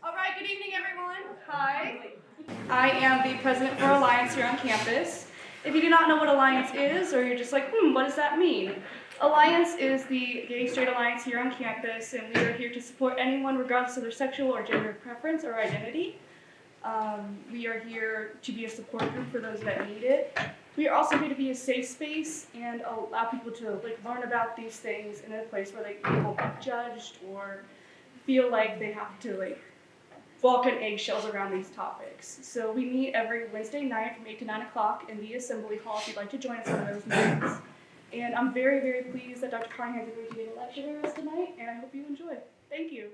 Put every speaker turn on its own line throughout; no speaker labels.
All right, good evening, everyone. Hi. I am the president for Alliance here on campus. If you do not know what Alliance is, or you're just like, what does that mean? Alliance is the gay straight alliance here on campus, and we are here to support anyone regardless of their sexual or gender preference or identity. We are here to be a support group for those that need it. We are also here to be a safe space and allow people to learn about these things in a place where they won't be judged or feel like they have to walk on eggshells around these topics. So we meet every Wednesday night from 8 to 9 o'clock in the Assembly Hall if you'd like to join us on those meetings. And I'm very, very pleased that Dr. Carnahan is agreed to be a lecturer to us tonight, and I hope you enjoy. Thank you.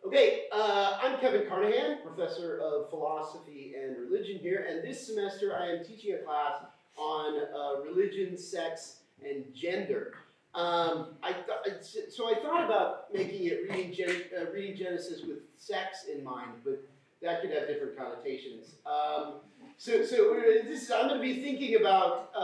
Okay, I'm Kevin Carnahan, professor of philosophy and religion here, and this semester I am teaching a class on religion, sex, and gender. So I thought about making it reading Genesis with sex in mind, but that could have different connotations. I'm going to be thinking about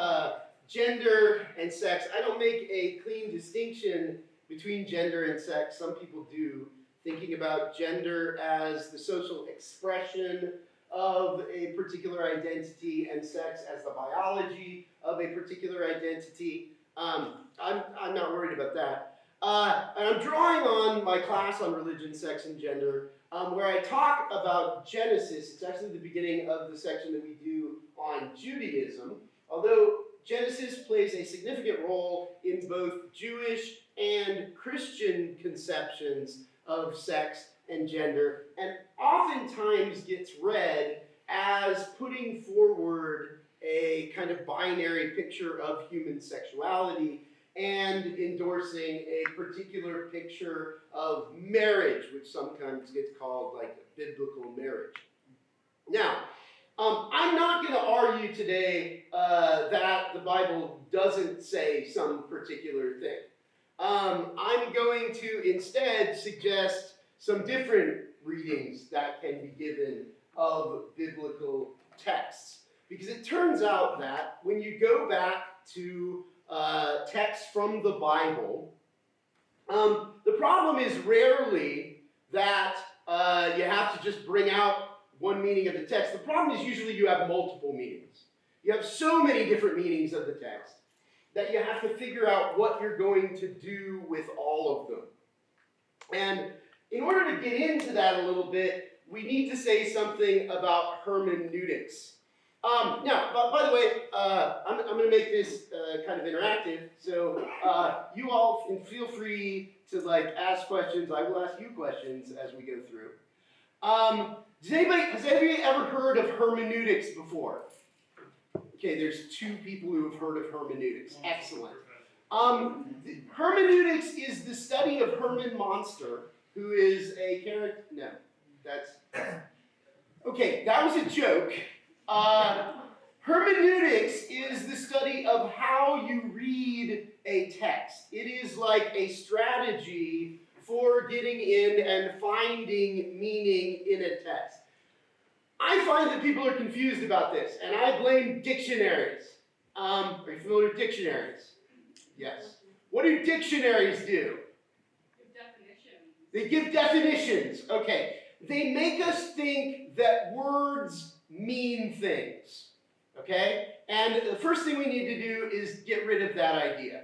gender and sex. I don't make a clean distinction between gender and sex. Some people do, thinking about gender as the social expression of a particular identity and sex as the biology of a particular identity. I'm not worried about that. And I'm drawing on my class on religion, sex, and gender, where I talk about Genesis. It's actually the beginning of the section that we do on Judaism, although Genesis plays a significant role in both Jewish and Christian conceptions of sex and gender, and oftentimes gets read as putting forward a kind of binary picture of human sexuality and endorsing a particular picture of marriage, which sometimes gets called like biblical marriage. Now, I'm not going to argue today that the Bible doesn't say some particular thing. I'm going to instead suggest some different readings that can be given of biblical texts. Because it turns out that when you go back to texts from the Bible, the problem is rarely that you have to just bring out one meaning of the text. The problem is usually you have multiple meanings. You have so many different meanings of the text that you have to figure out what you're going to do with all of them. And in order to get into that a little bit, we need to say something about hermeneutics. Now, by the way, I'm going to make this kind of interactive, so you all can feel free to ask questions. I will ask you questions as we go through. Has anybody ever heard of hermeneutics before? Okay, there's two people who have heard of hermeneutics. Excellent. Hermeneutics is the study of Herman Monster, who is a character. No, that's okay. That was a joke. Hermeneutics is the study of how you read a text. It is like a strategy for getting in and finding meaning in a text. I find that people are confused about this, and I blame dictionaries. Are you familiar with dictionaries? Yes. What do dictionaries do?
Give definitions.
They give definitions. Okay. They make us think that words mean things. Okay? And the first thing we need to do is get rid of that idea,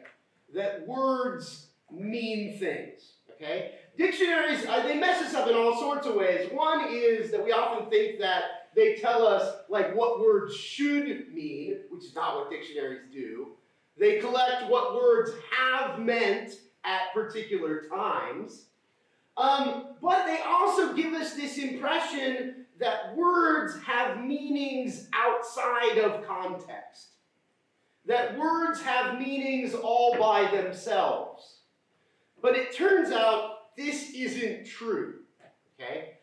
that words mean things. Okay? Dictionaries, they mess us up in all sorts of ways. One is that we often think that they tell us what words should mean, which is not what dictionaries do. They collect what words have meant at particular times. But they also give us this impression that words have meanings outside of context. That words have meanings all by themselves. But it turns out this isn't true, okay?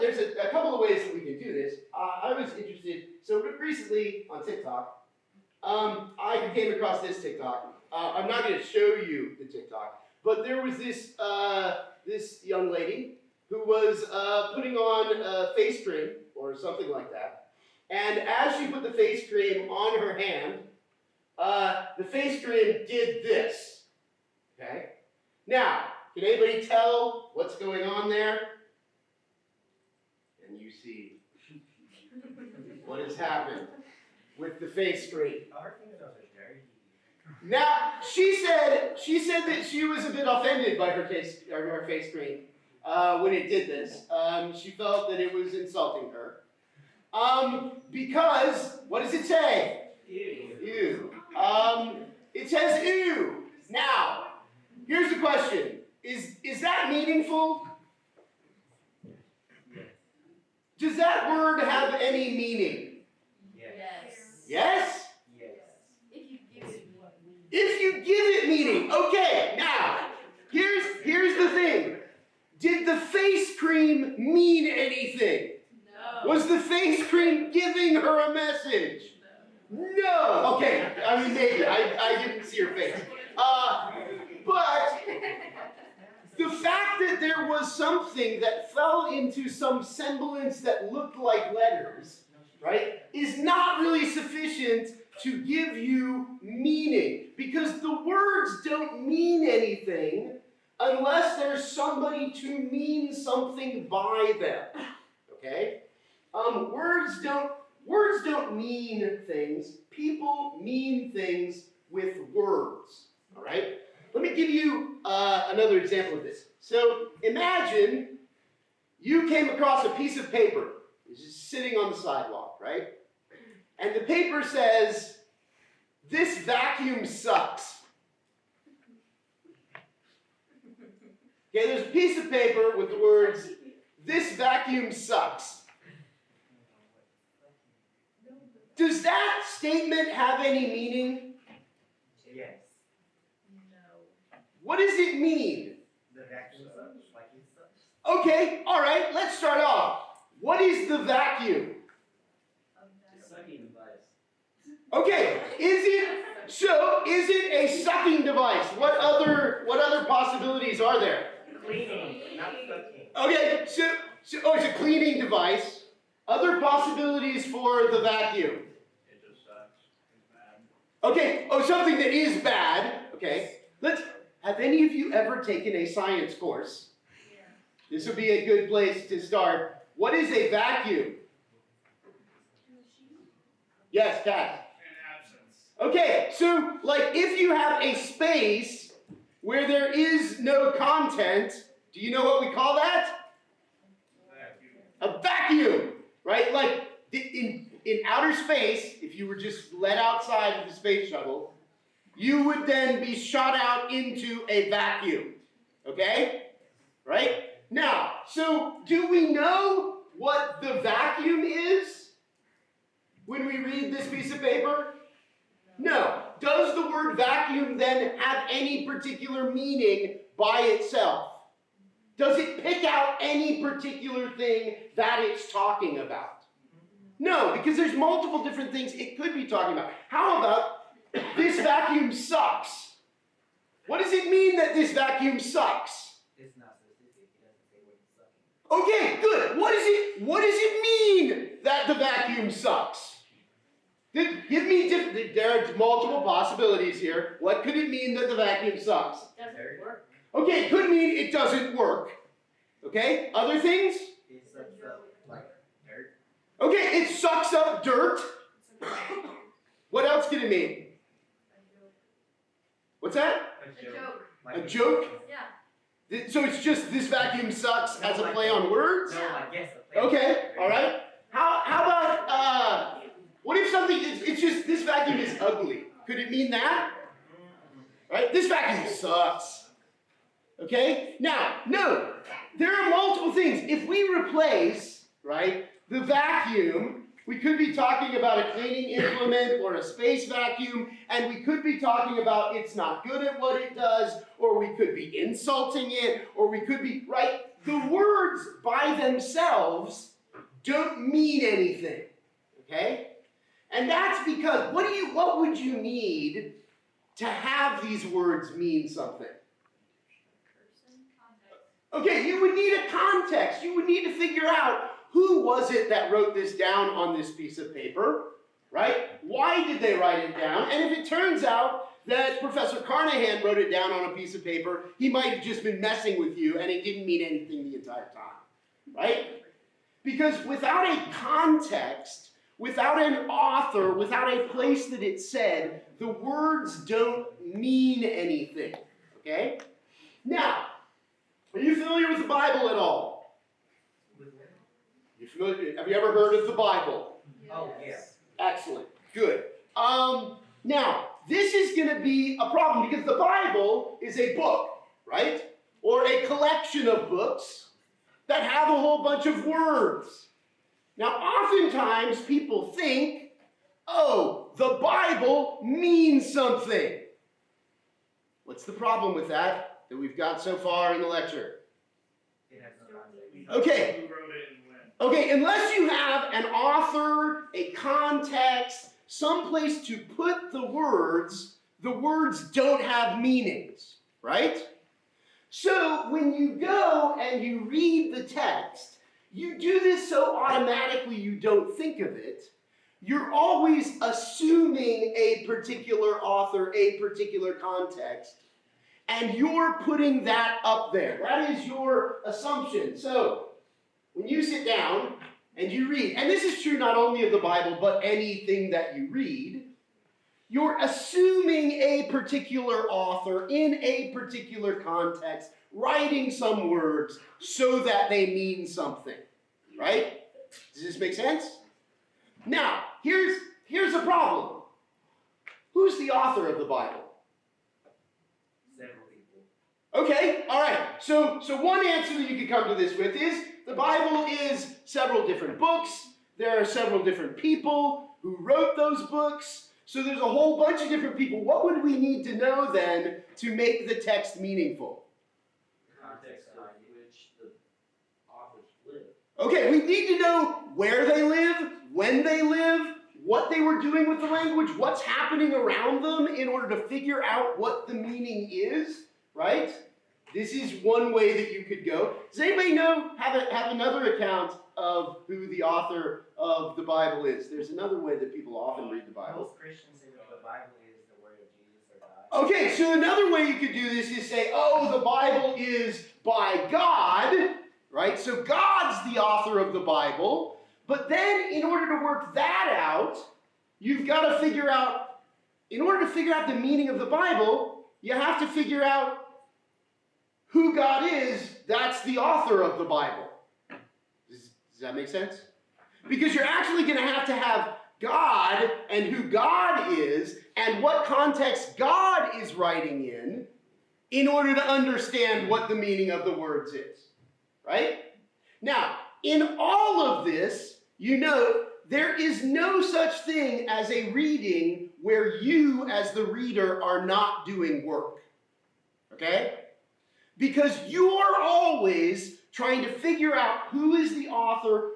There's a couple of ways that we can do this. I was interested, so recently on TikTok, I came across this TikTok. I'm not going to show you the TikTok, but there was this young lady who was putting on face cream or something like that. And as she put the face cream on her hand, the face cream did this. Okay? Now, Can anybody tell what's going on there? And you see what has happened with the face screen. Now, she said that she was a bit offended by her face screen when it did this. She felt that it was insulting her. Because, what does it say? Ew. It says ew. Now, here's the question. Is that meaningful? Does that word have any meaning?
Yes.
Yes?
Yes. If you give it meaning.
If you give it meaning. Okay, now, here's the thing. Did the face cream mean anything?
No.
Was the face cream giving her a message? No. Okay, I mean, maybe. I didn't see her face. But the fact that there was something that fell into some semblance that looked like letters, right, is not really sufficient to give you meaning. Because the words don't mean anything unless there's somebody to mean something by them. Okay? Words don't mean things. People mean things with words. All right? Let me give you another example of this. So imagine you came across a piece of paper. It's just sitting on the sidewalk, right? And the paper says, "This vacuum sucks." Okay, there's a piece of paper with the words, "This vacuum sucks." Does that statement have any meaning?
Yes.
No.
What does it mean?
The vacuum sucks, like it sucks.
Okay, all right, let's start off. What is the vacuum?
The sucking device.
Okay, is it a sucking device? What other possibilities are there?
Cleaning, not sucking.
Okay, so it's a cleaning device. Other possibilities for the vacuum.
It just sucks. It's bad.
Okay, something that is bad. Okay, have any of you ever taken a science course?
Yeah.
This would be a good place to start. What is a vacuum? Yes, Kat.
An absence.
Okay, so like if you have a space where there is no content, do you know what we call that?
Vacuum.
A vacuum, right? Like in outer space, if you were just let outside of the space shuttle, you would then be shot out into a vacuum, okay? Right? Now, so do we know what the vacuum is when we read this piece of paper? No. Does the word vacuum then have any particular meaning by itself? Does it pick out any particular thing that it's talking about? No, because there's multiple different things it could be talking about. How about this vacuum sucks? What does it mean that this vacuum sucks?
It's not specific. It doesn't say what it's sucking.
Okay, good. What does it mean that the vacuum sucks? There are multiple possibilities here. What could it mean that the vacuum sucks?
Doesn't work.
Okay, it could mean it doesn't work. Okay, other things?
It sucks up like dirt.
Okay, it sucks up dirt. What else could it mean? What's that?
A joke.
Like
A joke?
Yeah.
So it's just this vacuum sucks as a play on words?
No, I guess a play.
Okay, all right. How about what if something it's just this vacuum is ugly? Could it mean that? Right? This vacuum sucks. Okay? Now, no. There are multiple things. If we replace, right, the vacuum, we could be talking about a cleaning implement or a space vacuum, and we could be talking about it's not good at what it does, or we could be insulting it, or we could be, right? The words by themselves don't mean anything. Okay? And that's because what would you need to have these words mean something? Okay, you would need a context. You would need to figure out who was it that wrote this down on this piece of paper, right? Why did they write it down? And if it turns out that Professor Carnahan wrote it down on a piece of paper, he might have just been messing with you and it didn't mean anything the entire time, right? Because without a context, without an author, without a place that it said, the words don't mean anything, okay? Now, are you familiar with the Bible at all? You familiar? Have you ever heard of the Bible?
Oh, yes.
Excellent. Good. Now, this is going to be a problem because the Bible is a book, right? Or a collection of books that have a whole bunch of words. Now, oftentimes people think, oh, the Bible means something. What's the problem with that we've got so far in the lecture?
It has no context.
Okay.
Who wrote it and when?
Okay, unless you have an author, a context, someplace to put the words don't have meanings, right? So when you go and you read the text, you do this so automatically you don't think of it. You're always assuming a particular author, a particular context, and you're putting that up there. That is your assumption. So when you sit down and you read, and this is true not only of the Bible, but anything that you read, you're assuming a particular author in a particular context, writing some words so that they mean something, right? Does this make sense? Now, here's a problem. Who's the author of the Bible?
Several people.
Okay, all right. So one answer that you could come to this with is the Bible is several different books. There are several different people who wrote those books. So there's a whole bunch of different people. What would we need to know then to make the text meaningful?
Context in which the authors live.
Okay, we need to know where they live, when they live, what they were doing with the language, what's happening around them in order to figure out what the meaning is, right? This is one way that you could go. Does anybody have another account of who the author of the Bible is? There's another way that people often read the Bible.
Most Christians say that the Bible is the word of Jesus or God.
Okay, so another way you could do this is say, oh, the Bible is by God, right? So God's the author of the Bible. But then in order to work that out, you've got to figure out, in order to figure out the meaning of the Bible, you have to figure out who God is. That's the author of the Bible. Does that make sense? Because you're actually going to have God and who God is and what context God is writing in order to understand what the meaning of the words is. Right? Now, in all of this, you know, there is no such thing as a reading where you, as the reader, are not doing work. Okay? Because you are always trying to figure out who is the author,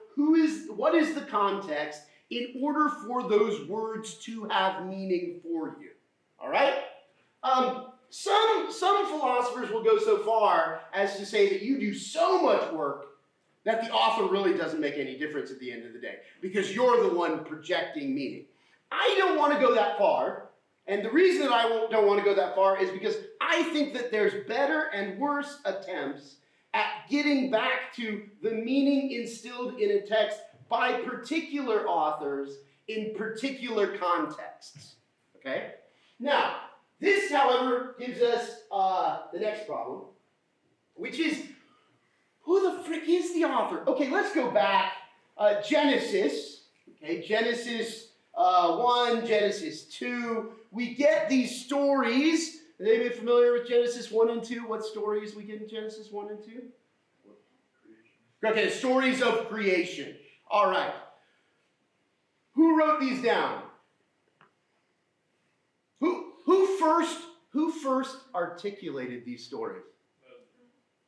what is the context, in order for those words to have meaning for you. All right? Some philosophers will go so far as to say that you do so much work that the author really doesn't make any difference at the end of the day, because you're the one projecting meaning. I don't want to go that far, and the reason that I don't want to go that far is because I think that there's better and worse attempts at getting back to the meaning instilled in a text by particular authors in particular contexts. Okay? Now, this, however, gives us the next problem, which is, who the frick is the author? Okay, let's go back. Genesis. Okay, Genesis 1, Genesis 2. We get these stories. Are they familiar with Genesis 1 and 2? What stories we get in Genesis 1 and 2? Okay, stories of creation. All right. Who wrote these down? Who first articulated these stories?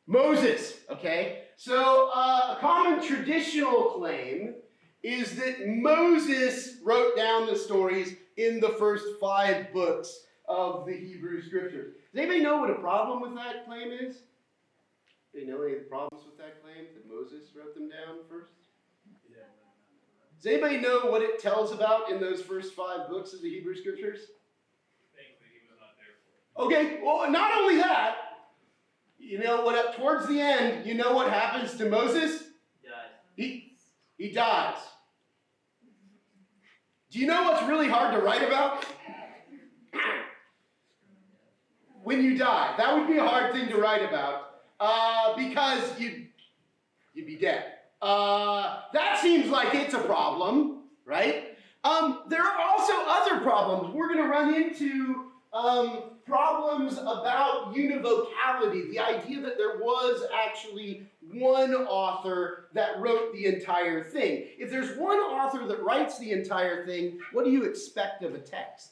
Moses, okay? So a common traditional claim is that Moses wrote down the stories in the first 5 books of the Hebrew Scriptures. Does anybody know what a problem with that claim is? Do you know any of the problems with that claim, that Moses wrote them down first? Does anybody know what it tells about in those first 5 books of the Hebrew Scriptures?
Think that he was not
Okay, well, not only that, you know what, towards the end, you know what happens to Moses? He dies. Do you know what's really hard to write about? When you die. That would be a hard thing to write about because you'd be dead. That seems like it's a problem, right? There are also other problems. We're going to run into problems about univocality, the idea that there was actually one author that wrote the entire thing. If there's one author that writes the entire thing, what do you expect of a text?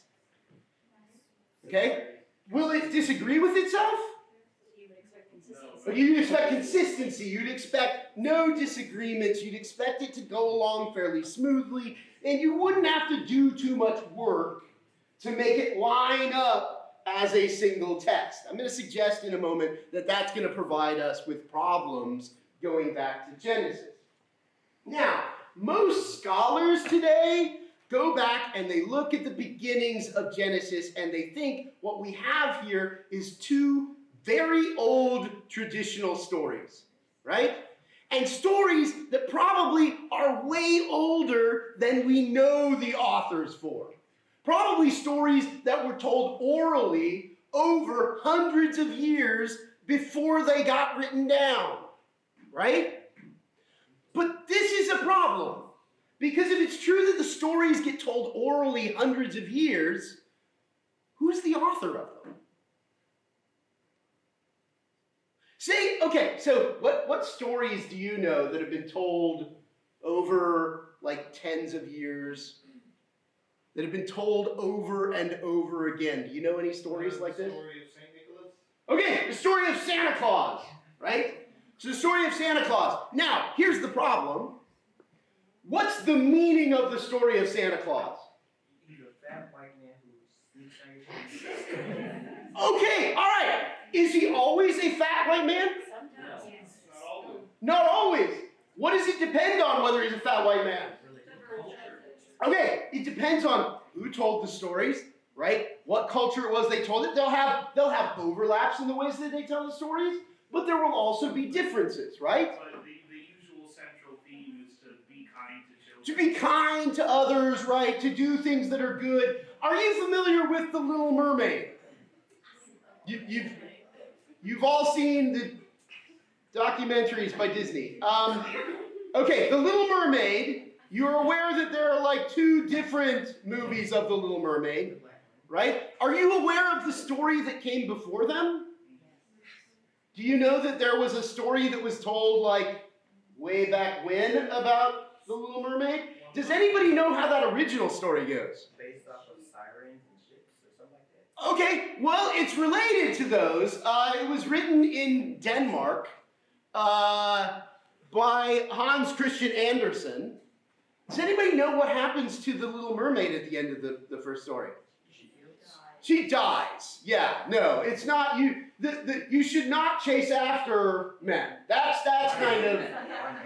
Okay? Will it disagree with itself? You'd expect consistency. You'd expect no disagreements. You'd expect it to go along fairly smoothly. And you wouldn't have to do too much work to make it line up as a single text. I'm going to suggest in a moment that that's going to provide us with problems going back to Genesis. Now, most scholars today go back and they look at the beginnings of Genesis and they think what we have here is two very old traditional stories, right? And stories that probably are way older than we know the authors for. Probably stories that were told orally over hundreds of years before they got written down, right? But this is a problem. Because if it's true that the stories get told orally hundreds of years, who's the author of them? See, okay, so what stories do you know that have been told over like tens of years? That have been told over and over again? Do you know any stories like this?
The story of St. Nicholas?
Okay, the story of Santa Claus, right? So the story of Santa Claus. Now, here's the problem. What's the meaning of the story of Santa Claus?
He's a fat white man who sneaks on your face.
Okay, all right. Is he always a fat white man?
Sometimes, yes.
Not always.
Not always. What does it depend on whether he's a fat white man? Okay, it depends on who told the stories, right? What culture it was they told it. They'll have overlaps in the ways that they tell the stories, but there will also be differences, right?
But the usual central theme is to be kind to
To
children.
be kind to others, right? To do things that are good. Are you familiar with The Little Mermaid? You've all seen the documentaries by Disney. Okay, The Little Mermaid. You're aware that there are like two different movies of The Little Mermaid, right? Are you aware of the story that came before them? Do you know that there was a story that was told like way back when about The Little Mermaid? Does anybody know how that original story goes?
Based off of sirens and ships or something like that.
Okay, well, it's related to those. It was written in Denmark by Hans Christian Andersen. Does anybody know what happens to the Little Mermaid at the end of the first story? She dies. Yeah, no, it's not you. You should not chase after men. That's kind of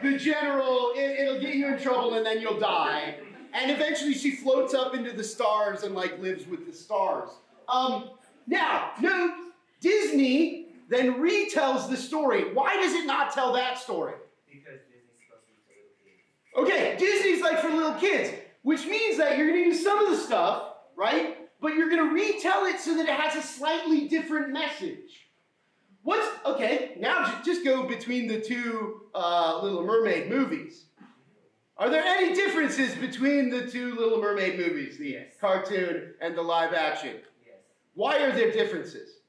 the general. It'll get you in trouble, and then you'll die. And eventually, she floats up into the stars and like lives with the stars. Now, note Disney then retells the story. Why does it not tell that story?
Because Disney's supposed to be for little kids.
Okay, Disney's like for little kids, which means that you're going to use some of the stuff, right? But you're going to retell it so that it has a slightly different message. Okay, now just go between the two Little Mermaid movies. Are there any differences between the two Little Mermaid movies, the cartoon and the live action?
Yes.
Why are there differences?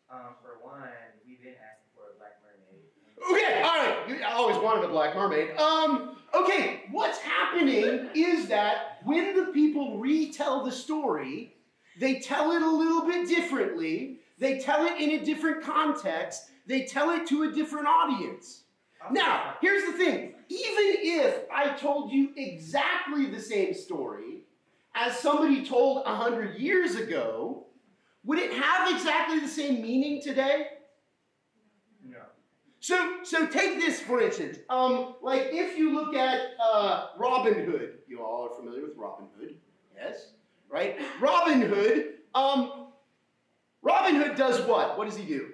For one, we've been asking for a Black Mermaid.
Okay, all right. I always wanted a Black Mermaid. Okay, what's happening is that when the people retell the story, they tell it a little bit differently. They tell it in a different context. They tell it to a different audience. Now, here's the thing. Even if I told you exactly the same story as somebody told 100 years ago, would it have exactly the same meaning today?
No.
So take this for instance. Like if you look at Robin Hood, you all are familiar with Robin Hood, yes, right? Robin Hood. Robin Hood does what? What does he do?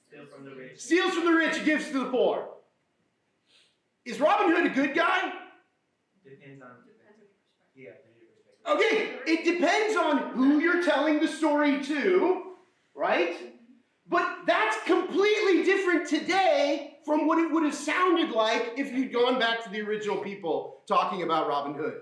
Steal from the rich.
Steals from the rich and gives to the poor. Is Robin Hood a good guy?
Depends on, yeah, perspective.
Okay, it depends on who you're telling the story to, right? But that's completely different today from what it would have sounded like if you'd gone back to the original people talking about Robin Hood,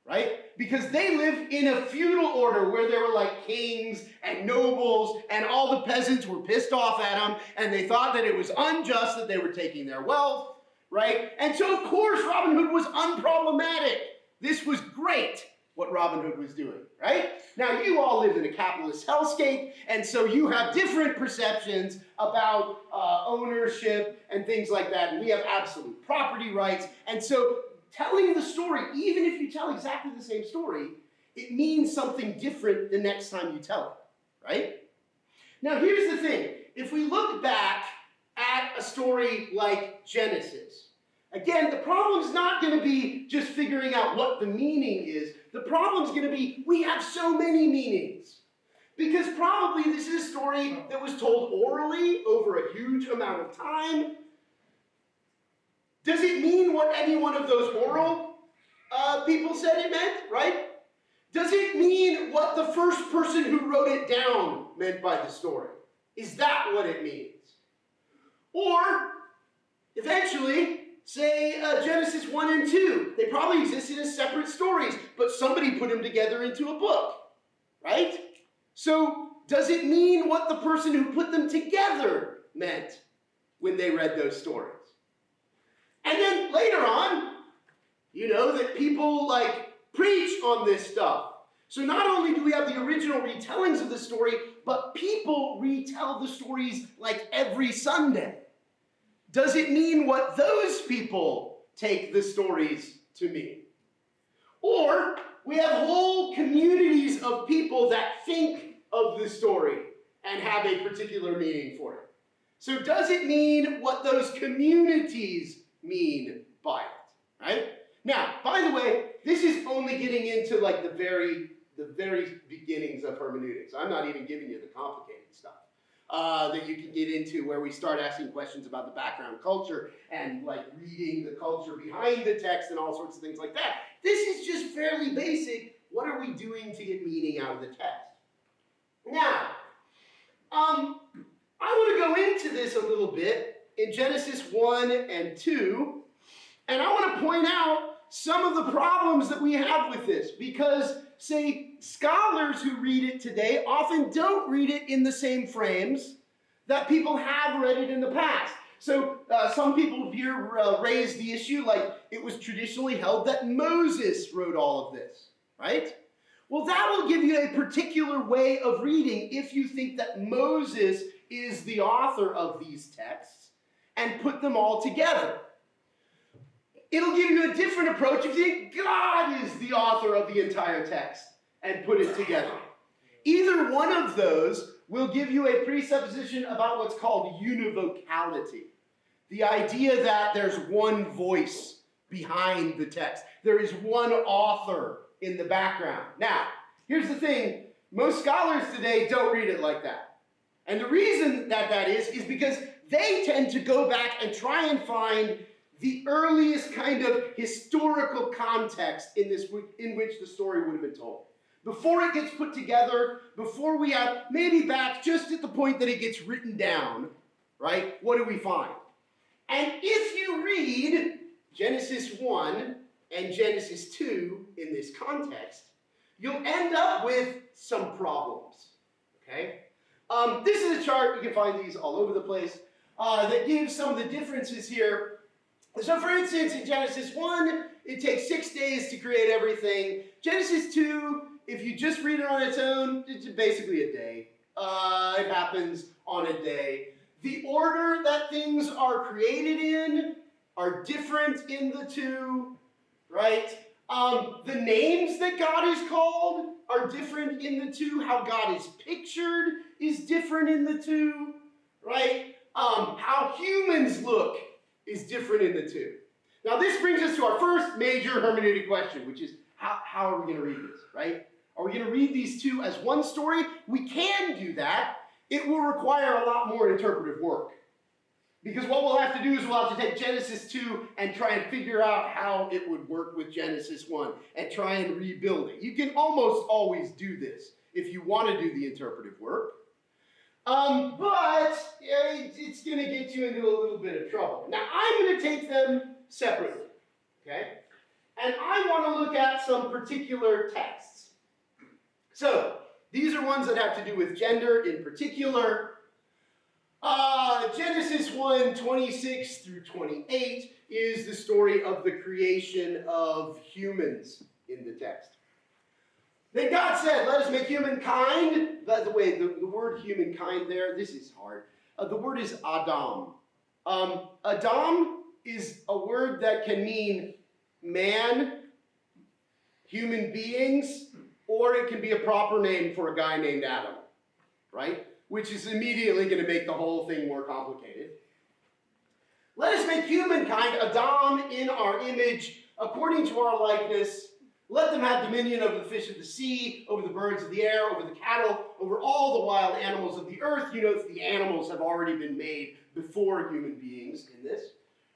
right? Because they lived in a feudal order where there were like kings and nobles and all the peasants were pissed off at them and they thought that it was unjust that they were taking their wealth, right? And so of course Robin Hood was unproblematic. This was great what Robin Hood was doing, right? Now you all live in a capitalist hellscape and so you have different perceptions about ownership and things like that. And we have absolute property rights. And so telling the story, even if you tell exactly the same story, it means something different the next time you tell it, right? Now here's the thing. If we look back at a story like Genesis, again, the problem's not going to be just figuring out what the meaning is. The problem's going to be we have so many meanings. Because probably this is a story that was told orally over a huge amount of time. Does it mean what any one of those oral people said it meant, right? Does it mean what the first person who wrote it down meant by the story? Is that what it means? Or, eventually, say Genesis 1 and 2. They probably existed as separate stories, but somebody put them together into a book, right? So, does it mean what the person who put them together meant when they read those stories? And then later on, you know that people like preach on this stuff. So not only do we have the original retellings of the story, but people retell the stories like every Sunday. Does it mean what those people take the stories to mean? Or we have whole communities of people that think of the story and have a particular meaning for it. So does it mean what those communities mean by it, right? Now, by the way, this is only getting into like the very beginnings of hermeneutics. I'm not even giving you the complicated stuff that you can get into where we start asking questions about the background culture and like reading the culture behind the text and all sorts of things like that. This is just fairly basic. What are we doing to get meaning out of the text? Now, I want to go into this a little bit in Genesis 1 and 2, and I want to point out some of the problems that we have with this, because, say, scholars who read it today often don't read it in the same frames that people have read it in the past. So some people here raise the issue like it was traditionally held that Moses wrote all of this, right? Well, that will give you a particular way of reading if you think that Moses is the author of these texts and put them all together. It'll give you a different approach if you think God is the author of the entire text and put it together. Either one of those will give you a presupposition about what's called univocality. The idea that there's one voice behind the text. There is one author in the background. Now, here's the thing. Most scholars today don't read it like that. And the reason that is because they tend to go back and try and find the earliest kind of historical context in which the story would have been told. Before it gets put together, before we have, maybe back just at the point that it gets written down, right? What do we find? And if you read Genesis 1 and Genesis 2 in this context, you'll end up with some problems, okay? This is a chart, you can find these all over the place, that gives some of the differences here. So for instance, in Genesis 1, it takes 6 days to create everything. Genesis 2, if you just read it on its own, it's basically a day. It happens on a day. The order that things are created in are different in the two, right? The names that God is called are different in the two. How God is pictured is different in the two, right? How humans look is different in the two. Now this brings us to our first major hermeneutic question, which is how are we going to read this, right? Are we going to read these two as one story? We can do that, it will require a lot more interpretive work. Because what we'll have to do is we'll have to take Genesis 2 and try and figure out how it would work with Genesis 1 and try and rebuild it. You can almost always do this if you want to do the interpretive work. But it's going to get you into a little bit of trouble. Now, I'm going to take them separately, okay? And I want to look at some particular texts. So, these are ones that have to do with gender in particular. Genesis 1, 26 through 28 is the story of the creation of humans in the text. Then God said, let us make humankind. By the way, the word humankind there, this is hard. The word is Adam. Adam is a word that can mean man, human beings, or it can be a proper name for a guy named Adam, right? Which is immediately going to make the whole thing more complicated. Let us make humankind, Adam, in our image, according to our likeness. Let them have dominion over the fish of the sea, over the birds of the air, over the cattle, over all the wild animals of the earth. You notice the animals have already been made before human beings in this.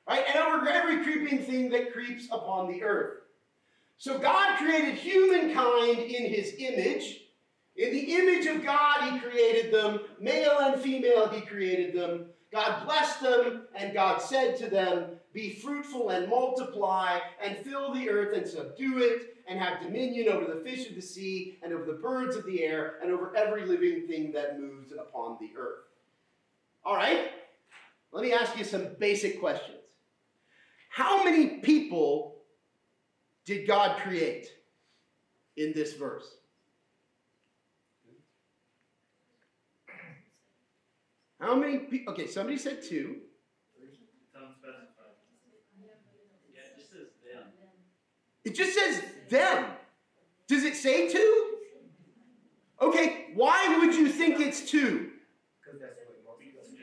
Right? And over every creeping thing that creeps upon the earth. So God created humankind in his image. In the image of God, he created them. Male and female, he created them. God blessed them, and God said to them, be fruitful and multiply, and fill the earth and subdue it, and have dominion over the fish of the sea, and over the birds of the air, and over every living thing that moves upon the earth. All right, let me ask you some basic questions. How many people did God create in this verse? How many people? Okay, somebody said 2.
It's unspecified.
Yeah, it just says them.
It just says them. Does it say 2? Okay, why would you think it's 2?
Because Genesis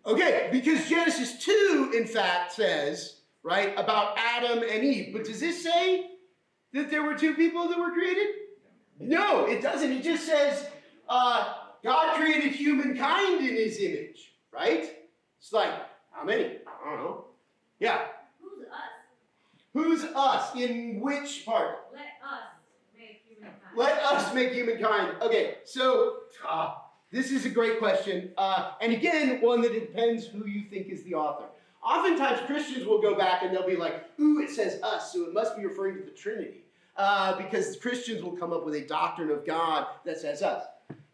2.
Okay, because Genesis 2, in fact, says, right, about Adam and Eve. But does this say that there were 2 people that were created? No, it doesn't. It just says, God created humankind in his image, right? It's like, how many? I don't know. Yeah.
Who's us?
Who's us? In which part?
Let us make humankind.
Let us make humankind. Okay, so this is a great question. And again, one that it depends who you think is the author. Oftentimes Christians will go back and they'll be like, ooh, it says us, so it must be referring to the Trinity. Because Christians will come up with a doctrine of God that says us.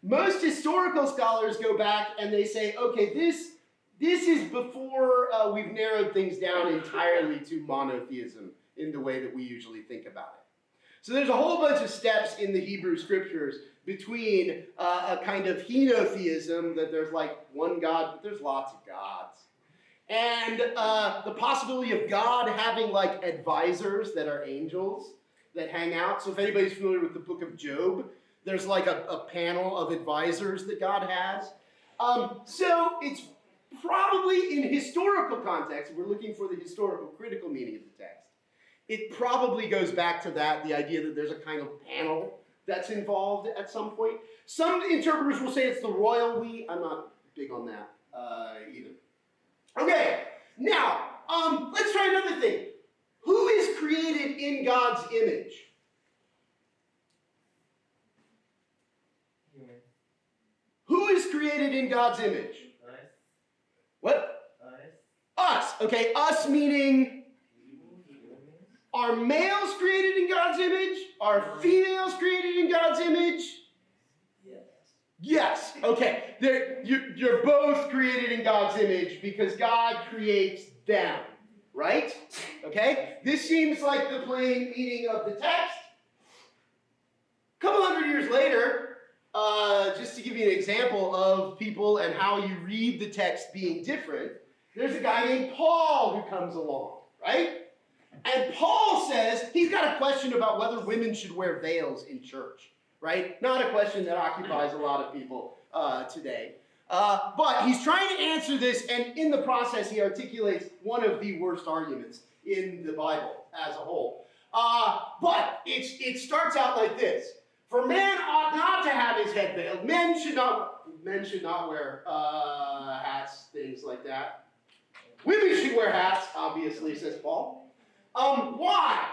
Most historical scholars go back and they say, okay, this is before we've narrowed things down entirely to monotheism in the way that we usually think about it. So there's a whole bunch of steps in the Hebrew scriptures between a kind of henotheism, that there's like one God, but there's lots of gods. And the possibility of God having like advisors that are angels that hang out. So if anybody's familiar with the book of Job, there's like a panel of advisors that God has. So it's probably in historical context, if we're looking for the historical critical meaning of the text, it probably goes back to that, the idea that there's a kind of panel that's involved at some point. Some interpreters will say it's the royal we. I'm not big on that either. Okay, now, let's try another thing. Who is created in God's image? Who is created in God's image?
Us.
What?
Us.
Us. Okay, us meaning, are males created in God's image? Are females created in God's image?
Yes.
Yes. Okay, you're both created in God's image because God creates them, right? Okay, this seems like the plain meaning of the text. A couple hundred years later, just to give you an example of people and how you read the text being different, there's a guy named Paul who comes along, right? And Paul says he's got a question about whether women should wear veils in church, right? Not a question that occupies a lot of people today. But he's trying to answer this, and in the process he articulates one of the worst arguments in the Bible as a whole. But it starts out like this. For man ought not to have his head veiled. Men should not men should not wear hats, things like that. Women should wear hats, obviously, says Paul. Why?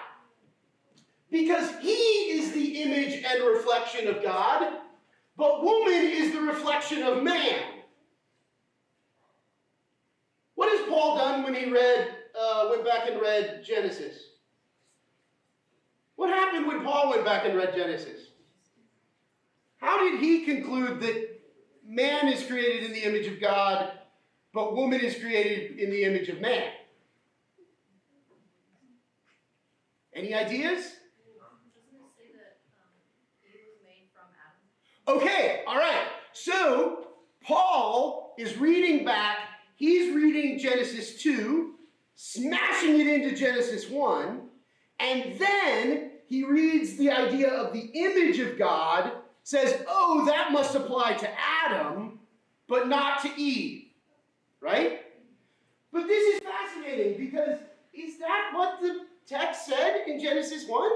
Because he is the image and reflection of God, but woman is the reflection of man. What has Paul done when he went back and read Genesis? What happened when Paul went back and read Genesis? How did he conclude that man is created in the image of God, but woman is created in the image of man? Any ideas?
Doesn't it say that Eve was made from Adam?
Okay, all right. So Paul is reading back. He's reading Genesis 2, smashing it into Genesis 1, and then he reads the idea of the image of God, says, oh, that must apply to Adam, but not to Eve, right? But this is fascinating because is that what the text said in Genesis 1?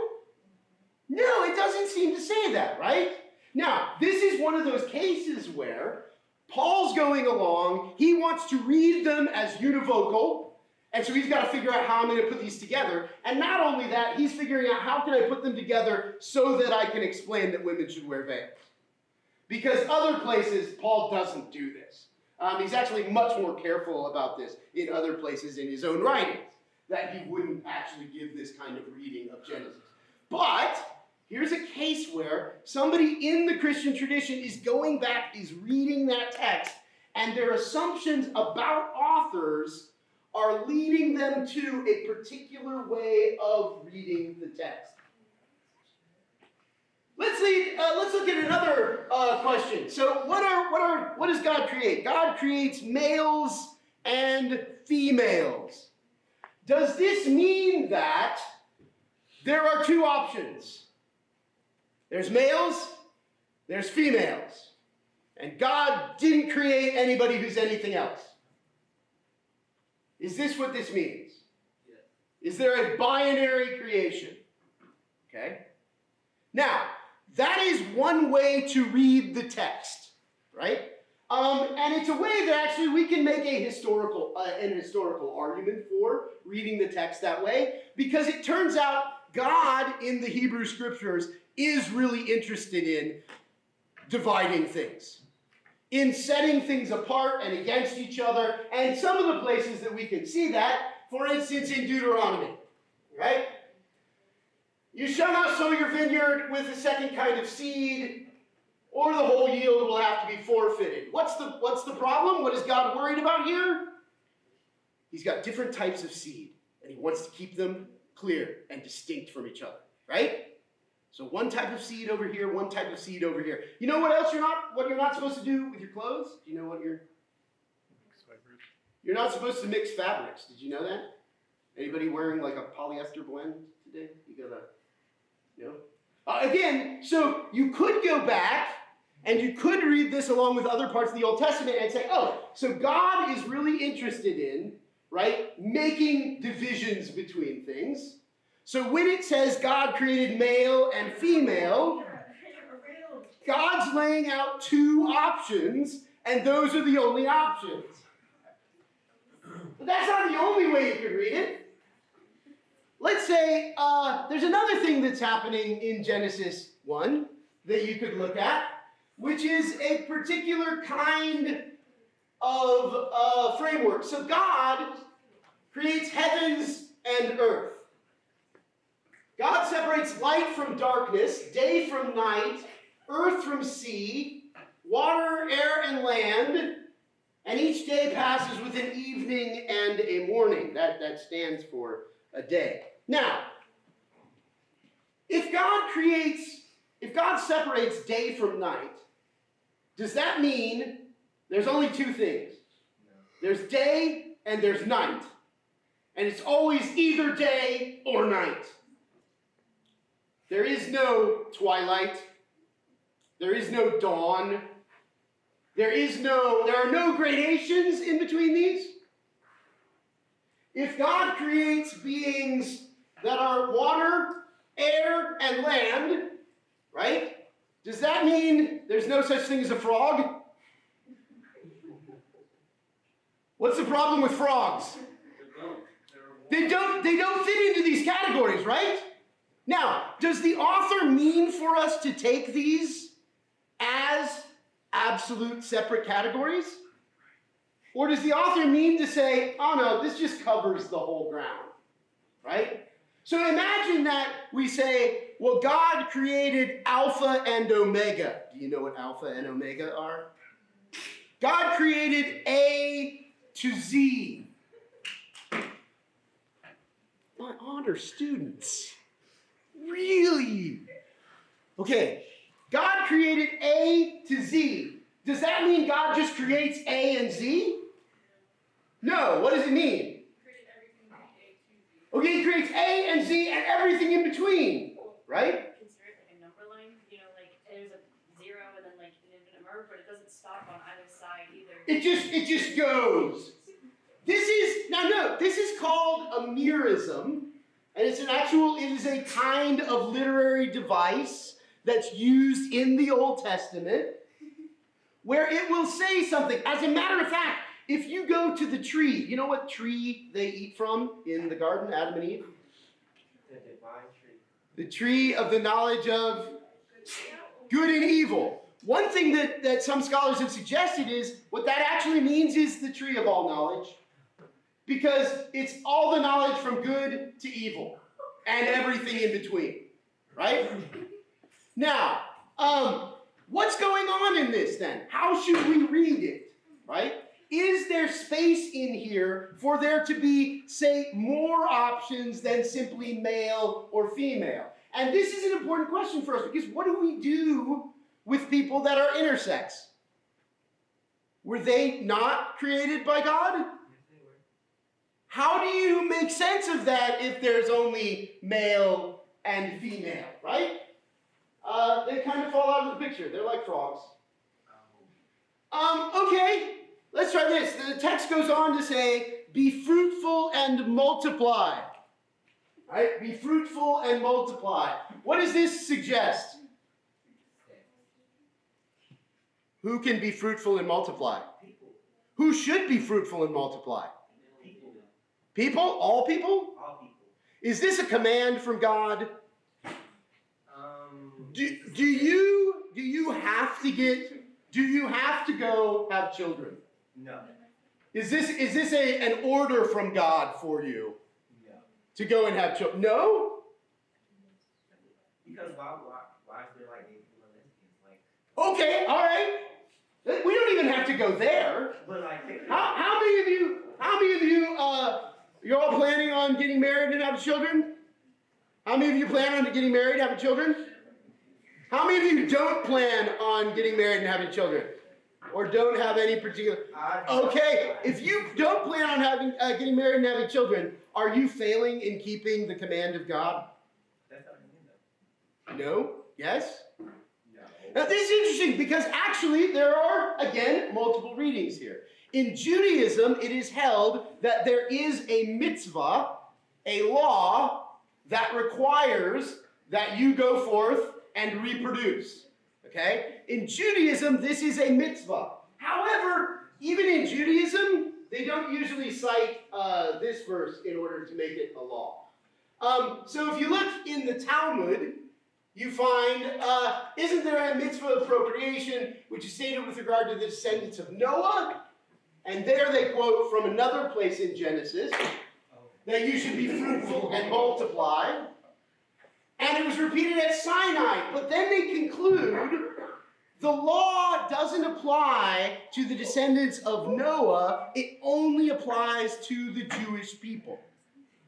No, it doesn't seem to say that, right? Now, this is one of those cases where Paul's going along, he wants to read them as univocal, and so he's got to figure out how I'm going to put these together. And not only that, he's figuring out how can I put them together so that I can explain that women should wear veils. Because other places, Paul doesn't do this. He's actually much more careful about this in other places in his own writings, that he wouldn't actually give this kind of reading of Genesis. But here's a case where somebody in the Christian tradition is going back, is reading that text, and their assumptions about authors are leading them to a particular way of reading the text. Let's look at another question. So what does God create? God creates males and females. Does this mean that there are two options? There's males, there's females. And God didn't create anybody who's anything else. Is this what this means?
Yes.
Is there a binary creation? Okay. Now, that is one way to read the text, right? And it's a way that actually we can make an historical argument for reading the text that way, because it turns out God in the Hebrew Scriptures is really interested in dividing things, in setting things apart and against each other. And some of the places that we can see that, for instance, in Deuteronomy, right? You shall not sow your vineyard with a second kind of seed, or the whole yield will have to be forfeited. What's the problem? What is God worried about here? He's got different types of seed, and he wants to keep them clear and distinct from each other, right? So one type of seed over here, one type of seed over here. You know what else you're not supposed to do with your clothes? Do you know what you're not supposed to mix fabrics. Did you know that? Anybody wearing like a polyester blend today? You gotta, again, so you could go back and you could read this along with other parts of the Old Testament and say, oh, so God is really interested in, right, making divisions between things. So when it says God created male and female, God's laying out two options, and those are the only options. But that's not the only way you could read it. Let's say there's another thing that's happening in Genesis 1 that you could look at, which is a particular kind of framework. So God creates heavens and earth. God separates light from darkness, day from night, earth from sea, water, air, and land, and each day passes with an evening and a morning. That stands for a day. Now, if God separates day from night, does that mean there's only two things? There's day and there's night. And it's always either day or night. There is no twilight. There is no dawn. There are no gradations in between these. If God creates beings that are water, air, and land, right? Does that mean there's no such thing as a frog? What's the problem with frogs? They don't fit into these categories, right? Now, does the author mean for us to take these as absolute separate categories? Or does the author mean to say, oh no, this just covers the whole ground, right? So imagine that we say, well, God created Alpha and Omega. Do you know what Alpha and Omega are? God created A to Z. My honor students. Really? Okay, God created A to Z. Does that mean God just creates A and Z? No, what does it mean?
Created everything from A to Z.
Okay, he creates A and Z and everything in between, right?
Consider it like a number line, you know, like there's a 0 and then like an infinite number, but it doesn't stop on either side either.
It just goes. This is called a merism, and it is a kind of literary device that's used in the Old Testament where it will say something. As a matter of fact, if you go to the tree, you know what tree they eat from in the garden, Adam and Eve?
The divine tree.
The tree of the knowledge of good and evil. One thing that some scholars have suggested is what that actually means is the tree of all knowledge. Because it's all the knowledge from good to evil and everything in between, right? Now, what's going on in this then? How should we read it, right? Is there space in here for there to be, say, more options than simply male or female? And this is an important question for us because what do we do with people that are intersex? Were they not created by God? How do you make sense of that if there's only male and female, right? They kind of fall out of the picture. They're like frogs. Okay, let's try this. The text goes on to say, be fruitful and multiply. Right? Be fruitful and multiply. What does this suggest? Who can be fruitful and multiply? Who should be fruitful and multiply? People? All people?
All people.
Is this a command from God? Do you have to go have children?
No.
Is this an order from God for you
No.
to go and have children? No?
Because why is there like gay people and lesbians? Like,
Okay, all right. We don't even have to go there.
but like,
How many of you you're all planning on getting married and having children? How many of you plan on getting married and having children? How many of you don't plan on getting married and having children? Or don't have any particular... Okay, if you don't plan on getting married and having children, are you failing in keeping the command of God?
That's not what I mean, though.
No? Yes?
No.
Now this is interesting because actually there are, again, multiple readings here. In Judaism, it is held that there is a mitzvah, a law, that requires that you go forth and reproduce. Okay? In Judaism, this is a mitzvah. However, even in Judaism, they don't usually cite this verse in order to make it a law. So if you look in the Talmud, you find, isn't there a mitzvah of procreation which is stated with regard to the descendants of Noah? And there they quote from another place in Genesis that you should be fruitful and multiply. And it was repeated at Sinai. But then they conclude the law doesn't apply to the descendants of Noah. It only applies to the Jewish people.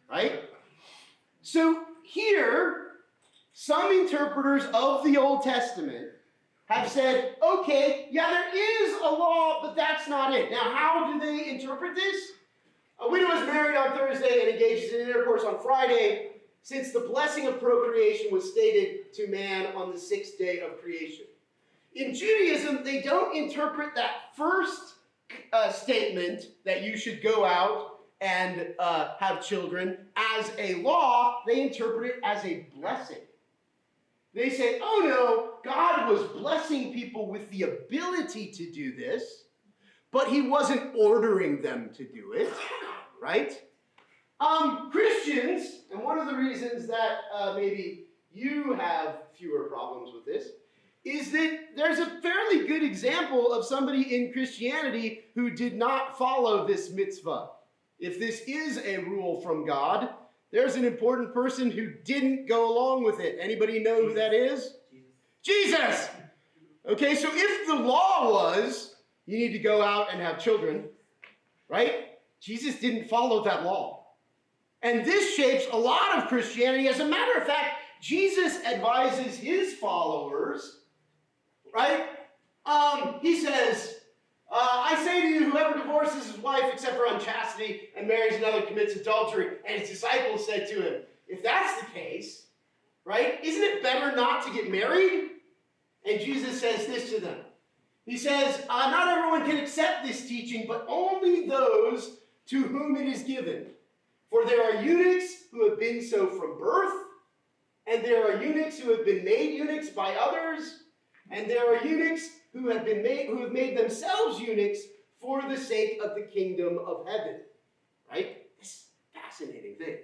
Right? So here, some interpreters of the Old Testament have said, okay, yeah, there is a law, but that's not it. Now, how do they interpret this? A widow is married on Thursday and engages in intercourse on Friday, since the blessing of procreation was stated to man on the 6th day of creation. In Judaism, they don't interpret that first statement that you should go out and have children as a law. They interpret it as a blessing. They say, oh no, God was blessing people with the ability to do this, but he wasn't ordering them to do it, right? Christians, and one of the reasons that maybe you have fewer problems with this, is that there's a fairly good example of somebody in Christianity who did not follow this mitzvah. If this is a rule from God, there's an important person who didn't go along with it. Anybody know who that is? Jesus! Okay, so if the law was, you need to go out and have children, right? Jesus didn't follow that law. And this shapes a lot of Christianity. As a matter of fact, Jesus advises his followers, right? He says, I say to you, whoever divorces his wife except for unchastity and marries another commits adultery. And his disciples said to him, if that's the case, right, isn't it better not to get married? And Jesus says this to them. He says, not everyone can accept this teaching, but only those to whom it is given. For there are eunuchs who have been so from birth, and there are eunuchs who have been made eunuchs by others, and there are eunuchs who have made themselves eunuchs for the sake of the kingdom of heaven. Right? This is a fascinating thing.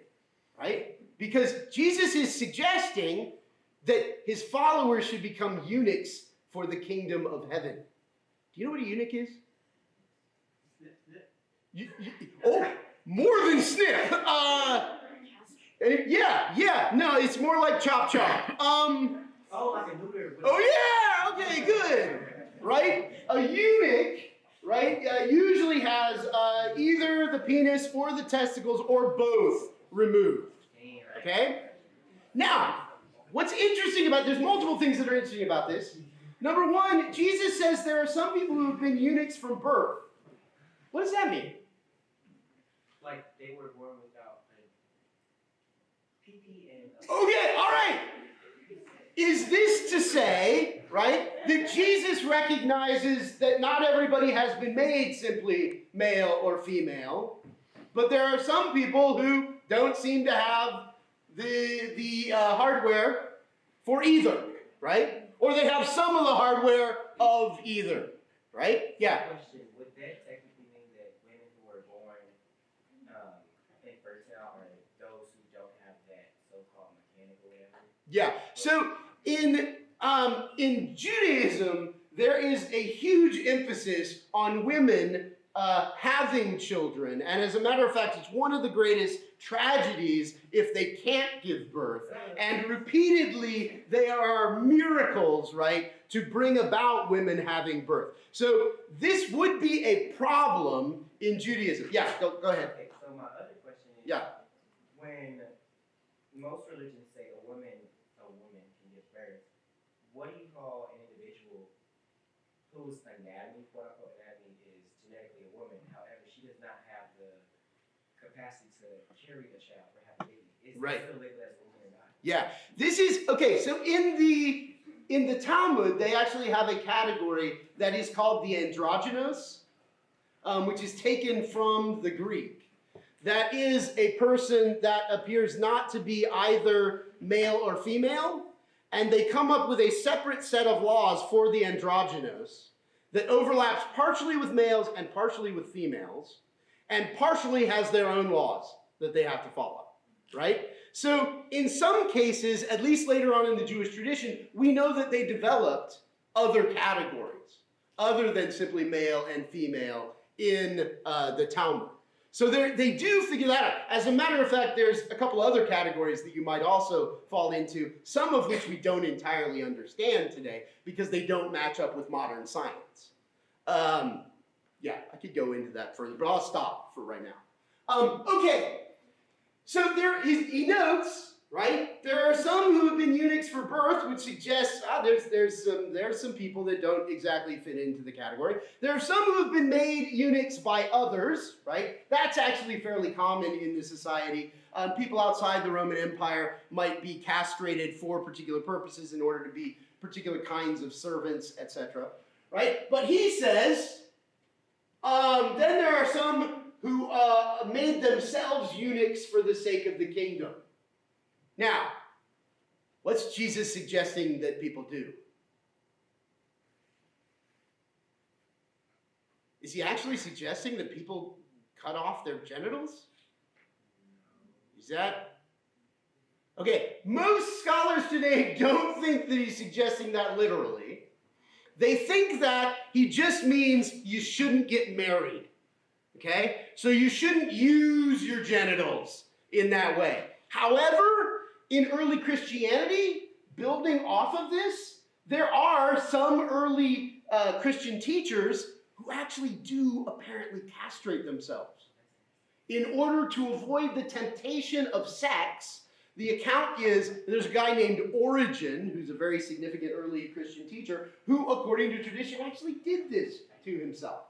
Right? Because Jesus is suggesting that his followers should become eunuchs for the kingdom of heaven. Do you know what a eunuch is? Oh, more than snip. No, it's more like chop chop.
Oh, like a neuter.
Oh yeah, okay, good. Right? A eunuch, right, usually has either the penis or the testicles or both removed. Okay? Now, what's interesting about, there's multiple things that are interesting about this. Number one, Jesus says there are some people who have been eunuchs from birth. What does that mean?
Like they were born without a pee and.
Okay, all right. Is this to say, right, that Jesus recognizes that not everybody has been made simply male or female, but there are some people who don't seem to have the hardware for either, right? Or they have some of the hardware of either, right? Yeah.
Question: would that technically mean that women who are born infertile are those who don't have that so-called mechanical whatever?
Yeah. So in Judaism, there is a huge emphasis on women having children, and as a matter of fact, it's one of the greatest tragedies if they can't give birth. And repeatedly, there are miracles, right, to bring about women having birth. So this would be a problem in Judaism. Yeah, go ahead.
Okay, so my other question is,
Yeah.
when most religions say a woman can give birth, what do you call an individual whose anatomy, quote unquote anatomy, is genetically a woman, however, she does not have the capacity to carry a child or have a baby? Is
Right.
it still labeled as a woman or not?
Yeah, this is, okay, so in the Talmud, they actually have a category that is called the androgynous, which is taken from the Greek. That is a person that appears not to be either male or female, and they come up with a separate set of laws for the androgynous that overlaps partially with males and partially with females, and partially has their own laws that they have to follow, right? So in some cases, at least later on in the Jewish tradition, we know that they developed other categories other than simply male and female in the Talmud. So they do figure that out. As a matter of fact, there's a couple other categories that you might also fall into, some of which we don't entirely understand today because they don't match up with modern science. Yeah, I could go into that further, but I'll stop for right now. Okay, so he notes, right, there are some who have been eunuchs for birth, which suggests there's some people that don't exactly fit into the category. There are some who have been made eunuchs by others, right? That's actually fairly common in the society. People outside the Roman Empire might be castrated for particular purposes in order to be particular kinds of servants, etc. Right? But he says, then there are some who made themselves eunuchs for the sake of the kingdom. Now, what's Jesus suggesting that people do? Is he actually suggesting that people cut off their genitals? Is that? Okay, most scholars today don't think that he's suggesting that literally. They think that he just means you shouldn't get married. Okay? So you shouldn't use your genitals in that way. However, in early Christianity, building off of this, there are some early Christian teachers who actually do apparently castrate themselves. In order to avoid the temptation of sex, the account is there's a guy named Origen, who's a very significant early Christian teacher, who, according to tradition, actually did this to himself.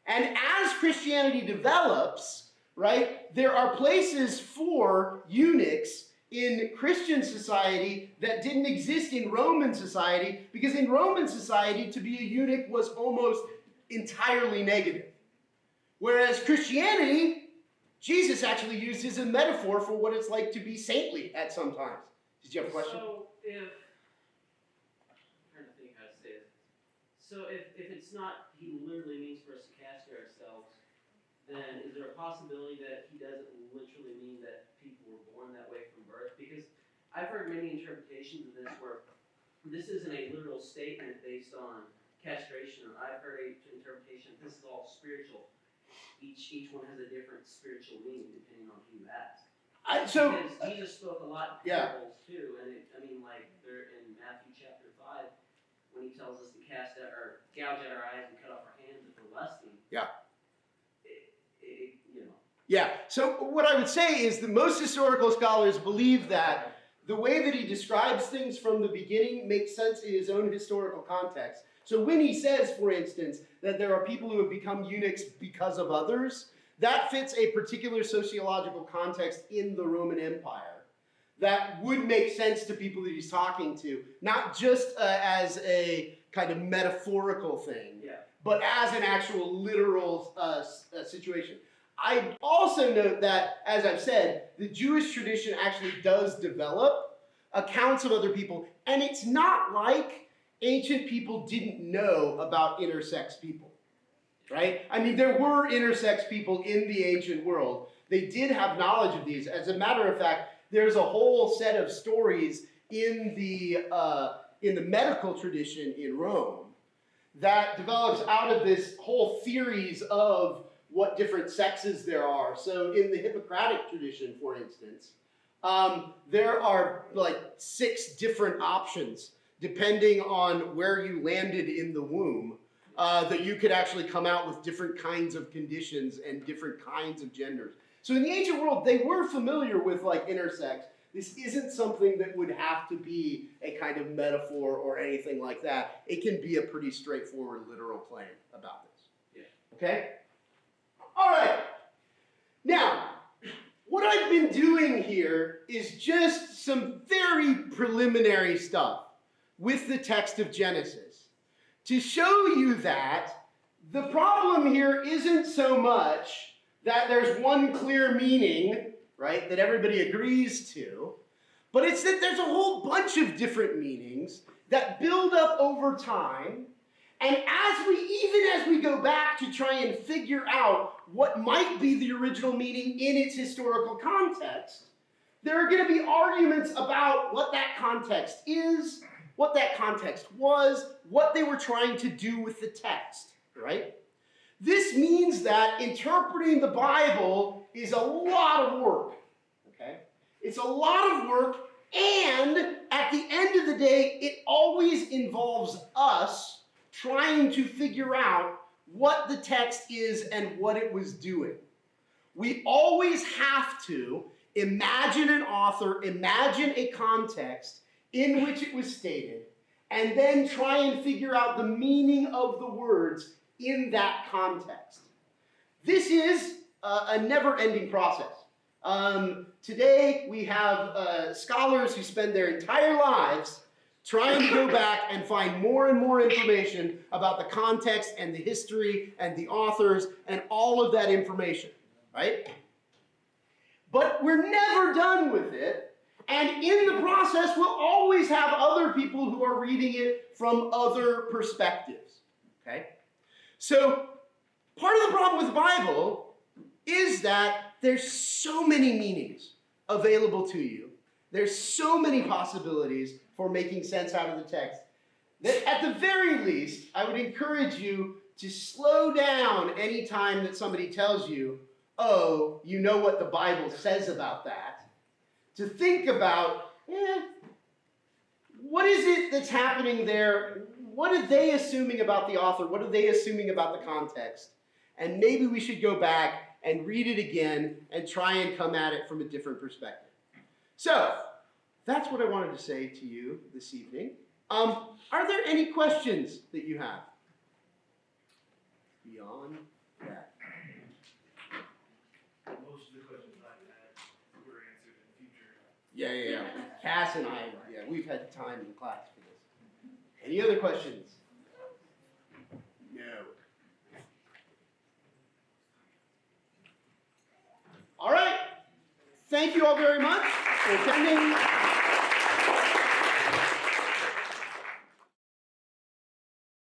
And as Christianity develops, right, there are places for eunuchs in Christian society that didn't exist in Roman society, because in Roman society, to be a eunuch was almost entirely negative. Whereas Christianity, Jesus actually used as a metaphor for what it's like to be saintly at some times. Did you have a question?
So if, I'm trying to think how to say it. So if it's not, he literally means for us to castrate ourselves, then is there a possibility that he doesn't literally mean that people were born that way from birth? Because I've heard many interpretations of this where this isn't a literal statement based on castration. I've heard an interpretation, this is all spiritual. Each one has a different spiritual meaning depending on who you ask. Because Jesus spoke a lot in parables too, and like there in Matthew chapter 5, when he tells us to cast out or gouge out our eyes and cut off our hands if we're lusting.
Yeah.
You know.
Yeah. So what I would say is that most historical scholars believe that the way that he describes things from the beginning makes sense in his own historical context. So when he says, for instance, that there are people who have become eunuchs because of others, that fits a particular sociological context in the Roman Empire that would make sense to people that he's talking to, not just as a kind of metaphorical thing, but as an actual literal situation. I also note that, as I've said, the Jewish tradition actually does develop accounts of other people, and it's not like ancient people didn't know about intersex people, right? I mean, there were intersex people in the ancient world. They did have knowledge of these. As a matter of fact, there's a whole set of stories in the medical tradition in Rome that develops out of this whole theories of what different sexes there are. So in the Hippocratic tradition, for instance, there are like 6 different options depending on where you landed in the womb, that you could actually come out with different kinds of conditions and different kinds of genders. So in the ancient world, they were familiar with like intersex. This isn't something that would have to be a kind of metaphor or anything like that. It can be a pretty straightforward literal claim about this. Yeah. Okay? All right. Now, what I've been doing here is just some very preliminary stuff with the text of Genesis to show you that the problem here isn't so much that there's one clear meaning, right, that everybody agrees to, but it's that there's a whole bunch of different meanings that build up over time, and even as we go back to try and figure out what might be the original meaning in its historical context, there are going to be arguments about what that context is, what that context was, what they were trying to do with the text, right? This means that interpreting the Bible is a lot of work, okay? It's a lot of work, and at the end of the day, it always involves us trying to figure out what the text is and what it was doing. We always have to imagine an author, imagine a context in which it was stated, and then try and figure out the meaning of the words in that context. This is a never-ending process. Today, we have scholars who spend their entire lives trying to go back and find more and more information about the context and the history and the authors and all of that information, right? But we're never done with it. And in the process, we'll always have other people who are reading it from other perspectives, okay? So part of the problem with the Bible is that there's so many meanings available to you. There's so many possibilities for making sense out of the text that at the very least, I would encourage you to slow down any time that somebody tells you, oh, you know what the Bible says about that. To think about, what is it that's happening there? What are they assuming about the author? What are they assuming about the context? And maybe we should go back and read it again and try and come at it from a different perspective. So, that's what I wanted to say to you this evening. Are there any questions that you have? Beyond that.
Most of the questions I had were answered in future.
Yeah. Cass and I, we've had time in class for this. Any other questions? No. All right. Thank you all very much for attending.